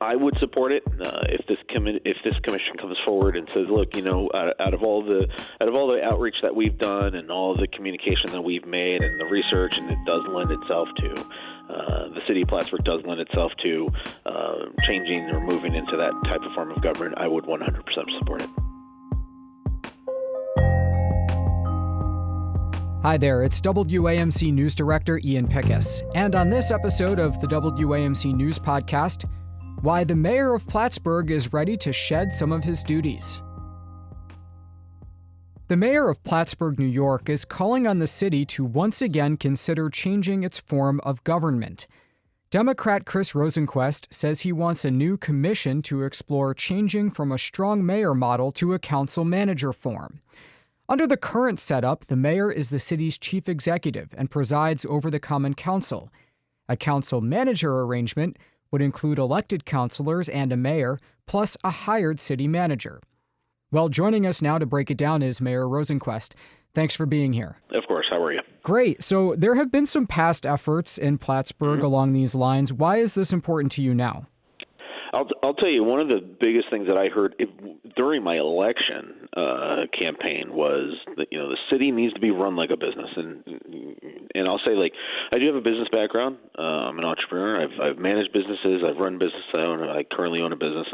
I would support it if this commission comes forward and says, look, out of all the outreach that we've done and all the communication that we've made and the research, and it does lend itself to the city of Plattsburgh does lend itself to changing or moving into that type of form of government, I would 100% support it. Hi there, it's WAMC News Director Ian Pickus, and on this episode of the WAMC News Podcast, why the mayor of Plattsburgh is ready to shed some of his duties. The mayor of Plattsburgh, New York, is calling on the city to once again consider changing its form of government. Democrat Chris Rosenquest says he wants a new commission to explore changing from a strong mayor model to a council manager form. Under the current setup, the mayor is the city's chief executive and presides over the common council. A council manager arrangement would include elected councilors and a mayor, plus a hired city manager. Well, joining us now to break it down is Mayor Rosenquest. Thanks for being here. Of course. How are you? Great. So there have been some past efforts in Plattsburgh along these lines. Why is this important to you now? I'll tell you, one of the biggest things that I heard during my election campaign was that the city needs to be run like a business, and I'll say, like, I do have a business background. I'm an entrepreneur. I've managed businesses. I've run businesses. I currently own a business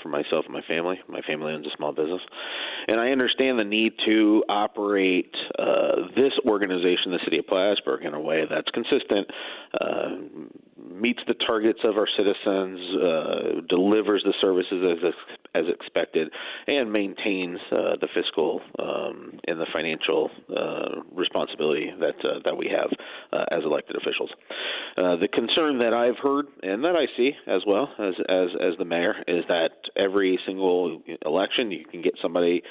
for myself and my family. My family owns a small business, and I understand the need to operate this organization, the city of Plattsburgh, in a way that's consistent, meets the targets of our citizens, delivers the services as expected, and maintains the fiscal and the financial responsibility that we have as elected officials. The concern that I've heard and that I see as well as the mayor is that every single election you can get somebody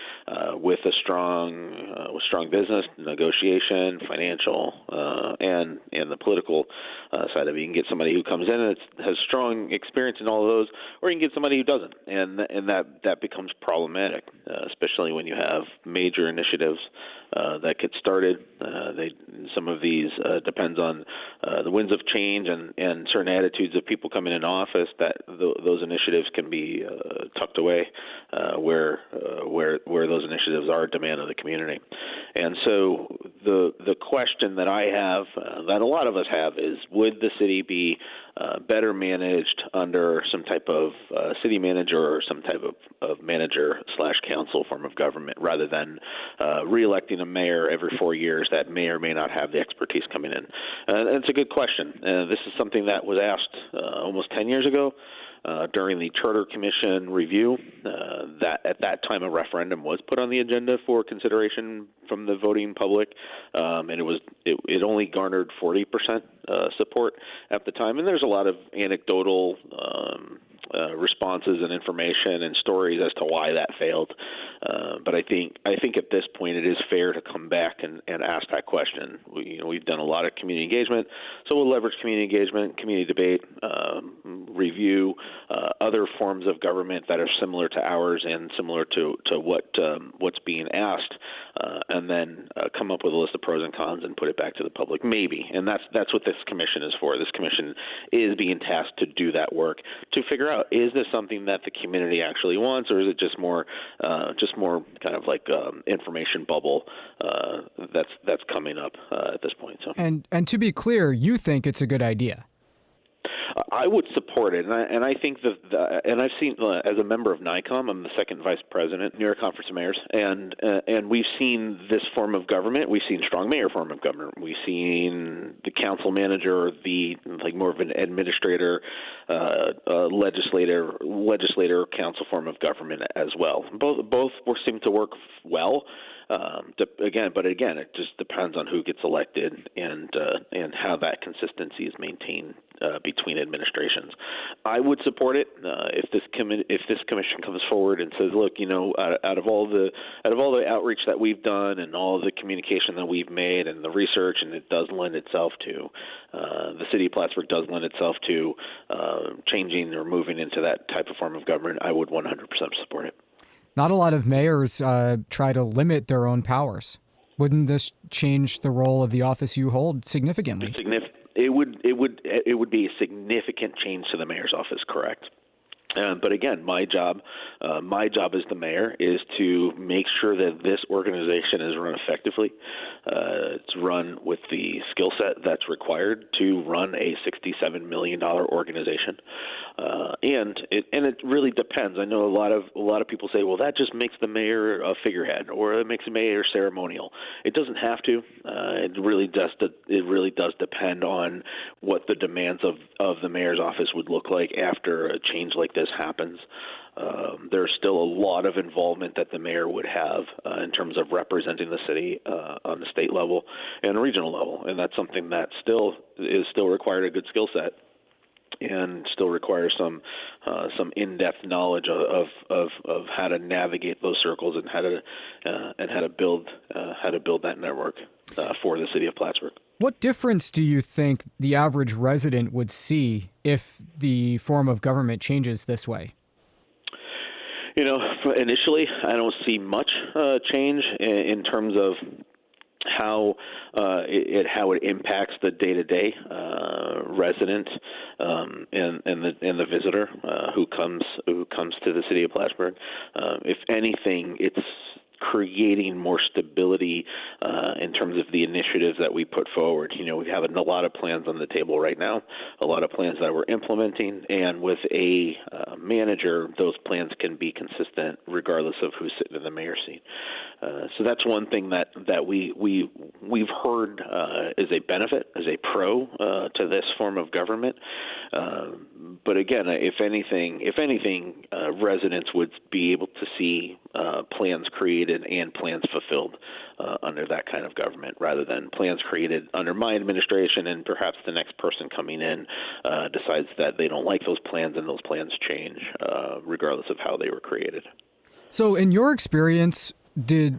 with a strong business, negotiation, financial, and the political side of it. You can get somebody who comes in and has strong experience in all of those, or you can get somebody who doesn't, and that becomes problematic, especially when you have major initiatives that get started. Some of these depends on the winds of change and certain attitudes of people coming in office. That those initiatives can be tucked away where those initiatives are a demand of the community. And so the question that I have, that a lot of us have, is would the city be better managed under some type of city manager or some type of manager/council form of government, rather than reelecting a mayor every 4 years that may or may not have the expertise coming in? And it's a good question. This is something that was asked almost 10 years ago during the Charter Commission review. That at that time a referendum was put on the agenda for consideration from the voting public, and it only garnered 40% support at the time. And there's a lot of anecdotal responses and information and stories as to why that failed. But I think at this point it is fair to come back and ask that question. We've done a lot of community engagement, so we'll leverage community engagement, community debate, review other forms of government that are similar to ours and similar to what's being asked, and then come up with a list of pros and cons and put it back to the public, maybe. And that's what this commission is for. This commission is being tasked to do that work, to figure out, is this something that the community actually wants, or is it just more kind of like information bubble that's coming up at this point? So, and to be clear, you think it's a good idea? I would support it, and I think that, and I've seen, as a member of NICOM, I'm the second vice president, New York Conference of Mayors, and we've seen this form of government. We've seen strong mayor form of government. We've seen the council manager, more of an administrator, legislator, council form of government as well. Both seem to work well. But again, it just depends on who gets elected and how that consistency is maintained between administrations. I would support it if this commission comes forward and says, look, out of all the outreach that we've done and all the communication that we've made and the research, and it does lend itself to the city of Plattsburgh does lend itself to changing or moving into that type of form of government, I would 100% support it. Not a lot of mayors try to limit their own powers. Wouldn't this change the role of the office you hold significantly? It would be a significant change to the mayor's office, correct? But again, my job as the mayor is to make sure that this organization is run effectively. It's run with the skill set that's required to run a $67 million organization, and it really depends. I know a lot of people say, well, that just makes the mayor a figurehead, or it makes the mayor ceremonial. It doesn't have to. It really does depend on what the demands of the mayor's office would look like after a change like this happens. There's still a lot of involvement that the mayor would have in terms of representing the city on the state level and regional level, and that's something that still required a good skill set and still requires some in-depth knowledge of how to navigate those circles and how to build that network for the city of Plattsburgh. What difference do you think the average resident would see if the form of government changes this way? Initially, I don't see much change in terms of how it impacts the day-to-day resident and the visitor who comes to the city of Plattsburgh. If anything, it's creating more stability in terms of the initiatives that we put forward. We have a lot of plans on the table right now, a lot of plans that we're implementing, and with a manager, those plans can be consistent regardless of who's sitting in the mayor's seat. So that's one thing that we've heard is a benefit, as a pro to this form of government. But again, if anything, residents would be able to see plans created and plans fulfilled under that kind of government, rather than plans created under my administration and perhaps the next person coming in decides that they don't like those plans and those plans change regardless of how they were created. So in your experience,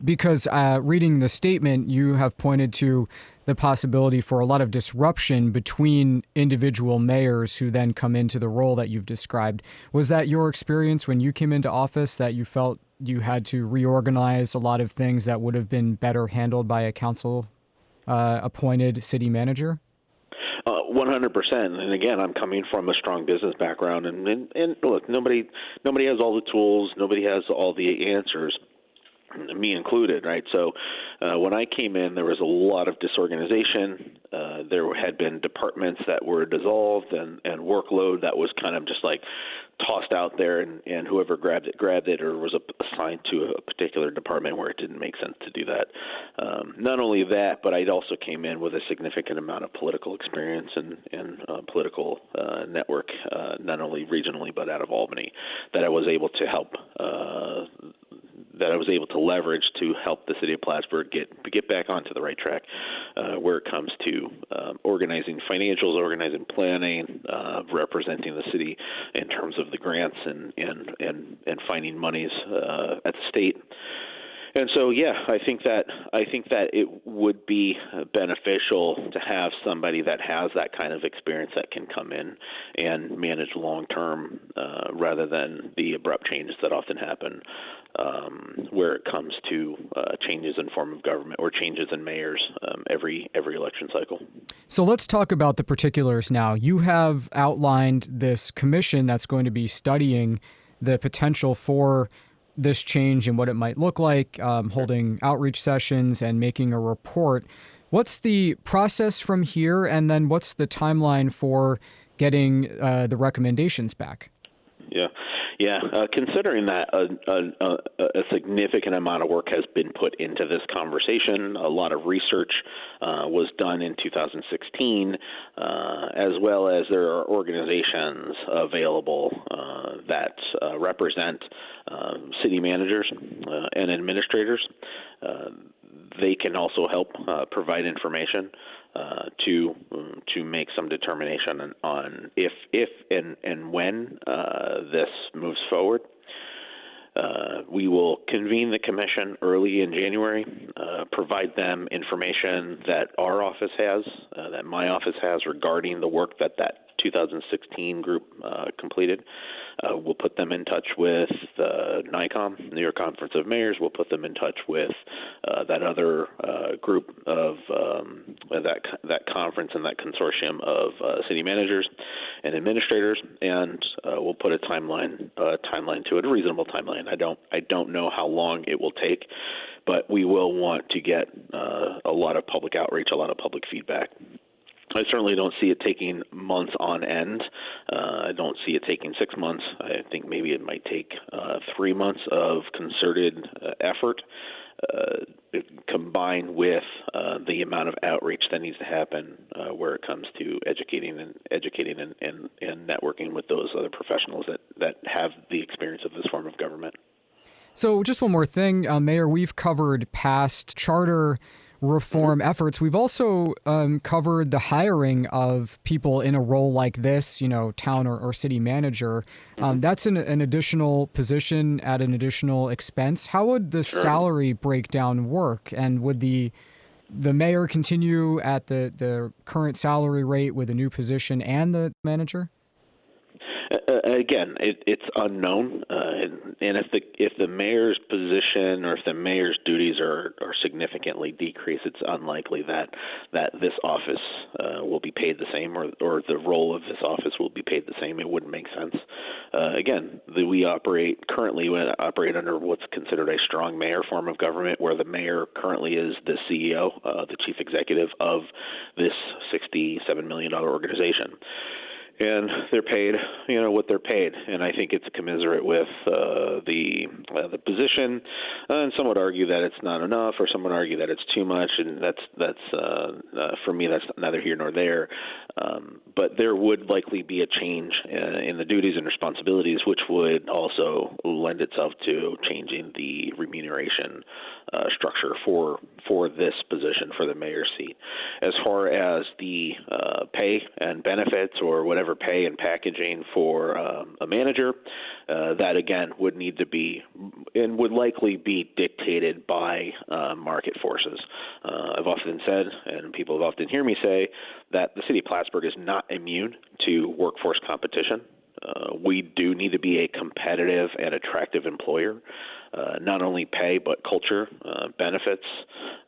because reading the statement, you have pointed to the possibility for a lot of disruption between individual mayors who then come into the role that you've described. Was that your experience when you came into office, that you felt you had to reorganize a lot of things that would have been better handled by a council appointed city manager? 100%. And again, I'm coming from a strong business background, and look, nobody has all the tools, nobody has all the answers, me included, right? So when I came in, there was a lot of disorganization. There had been departments that were dissolved, and workload that was kind of just like tossed out there, and whoever grabbed it, or was assigned to a particular department where it didn't make sense to do that. Not only that, but I also came in with a significant amount of political experience and political network, not only regionally but out of Albany, that I was able to help. That I was able to leverage to help the city of Plattsburgh get back onto the right track where it comes to organizing financials, organizing planning, representing the city in terms of the grants and finding monies at the state. And so, yeah, I think that it would be beneficial to have somebody that has that kind of experience that can come in and manage long term, rather than the abrupt changes that often happen where it comes to changes in form of government or changes in mayors every election cycle. So let's talk about the particulars now. You have outlined this commission that's going to be studying the potential for this change and what it might look like, holding outreach sessions and making a report. What's the process from here, and then what's the timeline for getting the recommendations back? Yeah. Considering that a significant amount of work has been put into this conversation, a lot of research was done in 2016, as well as there are organizations available that represent city managers and administrators. They can also help provide information to make some determination on if and when this moves forward. We will convene the commission early in January, provide them information that our office has, that my office has regarding the work that 2016 group completed. We'll put them in touch with NYCOM, New York Conference of Mayors. We'll put them in touch with that other group of that conference and that consortium of city managers and administrators, and we'll put a timeline to it, a reasonable timeline. I don't know how long it will take, but we will want to get a lot of public outreach, a lot of public feedback. I certainly don't see it taking months on end. I don't see it taking 6 months. I think maybe it might take 3 months of concerted effort, combined with the amount of outreach that needs to happen where it comes to educating and networking with those other professionals that have the experience of this form of government. So just one more thing, Mayor, we've covered past charter reform efforts. We've also covered the hiring of people in a role like this, town or city manager. That's an additional position at an additional expense. How would the salary breakdown work? And would the mayor continue at the current salary rate with a new position and the manager? Again, it's unknown, and if the mayor's position or if the mayor's duties are significantly decreased, it's unlikely that this office will be paid the same, or the role of this office will be paid the same. It wouldn't make sense. Again, we operate under what's considered a strong mayor form of government, where the mayor currently is the CEO, the chief executive of this $67 million organization. And they're paid, what they're paid, and I think it's commiserate with the position. And some would argue that it's not enough, or some would argue that it's too much, and that's for me, that's neither here nor there. But there would likely be a change in the duties and responsibilities, which would also lend itself to changing the remuneration structure for this position, for the mayor's seat. As far as the pay and benefits, or whatever pay and packaging for a manager, that again would need to be and would likely be dictated by market forces. I've often said, and people have often heard me say, that the city of Plattsburgh is not immune to workforce competition. We do need to be a competitive and attractive employer, not only pay but culture, benefits,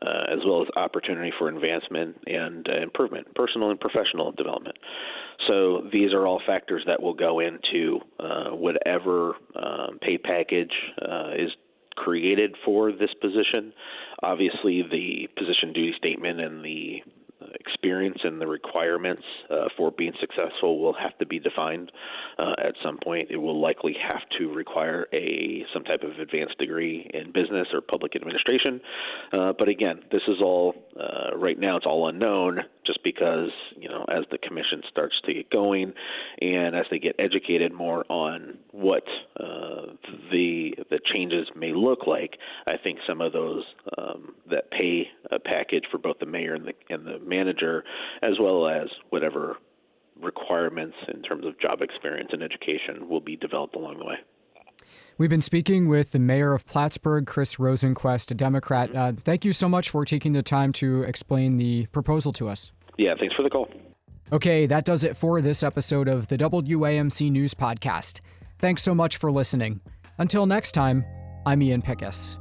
as well as opportunity for advancement and improvement, personal and professional development. So these are all factors that will go into whatever pay package is created for this position. Obviously, the position duty statement and the experience and the requirements for being successful will have to be defined at some point. It will likely have to require some type of advanced degree in business or public administration. But again, this is all, right now it's all unknown, just because, as the commission starts to get going and as they get educated more on what the changes may look like, I think some of those that pay package for both the mayor and the manager, as well as whatever requirements in terms of job experience and education, will be developed along the way. We've been speaking with the mayor of Plattsburgh, Chris Rosenquest, a Democrat. Thank you so much for taking the time to explain the proposal to us. Yeah, thanks for the call. Okay, that does it for this episode of the WAMC News Podcast. Thanks so much for listening. Until next time, I'm Ian Pickus.